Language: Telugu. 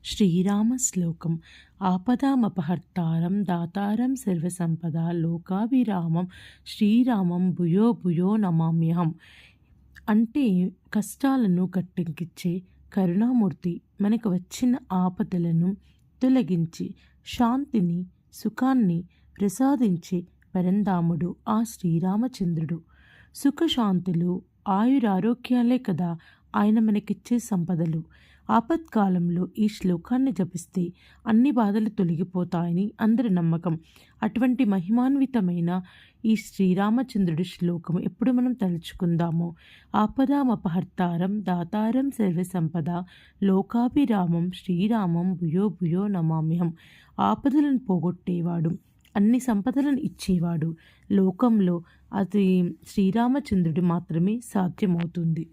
శ్రీరామ శ్లోకం. ఆపదామపహర్తారం దాతారం సర్వసంపద లోకాభిరామం శ్రీరామం భూయో భూయో నమామ్యహం. అంటే కష్టాలను గట్టెక్కించే కరుణామూర్తి, మనకు వచ్చిన ఆపదలను తొలగించి శాంతిని సుఖాన్ని ప్రసాదించే పరంధాముడు ఆ శ్రీరామచంద్రుడు. సుఖశాంతులు ఆయురారోగ్యాలే కదా ఆయన మనకిచ్చే సంపదలు. ఆపత్కాలంలో ఈ శ్లోకాన్ని జపిస్తే అన్ని బాధలు తొలగిపోతాయని అందరి నమ్మకం. అటువంటి మహిమాన్వితమైన ఈ శ్రీరామచంద్రుడి శ్లోకం ఎప్పుడు మనం తలుచుకుందామో. ఆపదామపహర్తారం దాతారం సర్వసంపద లోకాభిరామం శ్రీరామం భూయో భూయో నమామ్యహం. ఆపదలను పోగొట్టేవాడు, అన్ని సంపదలను ఇచ్చేవాడు. లోకంలో అది శ్రీరామచంద్రుడి మాత్రమే సాధ్యమవుతుంది.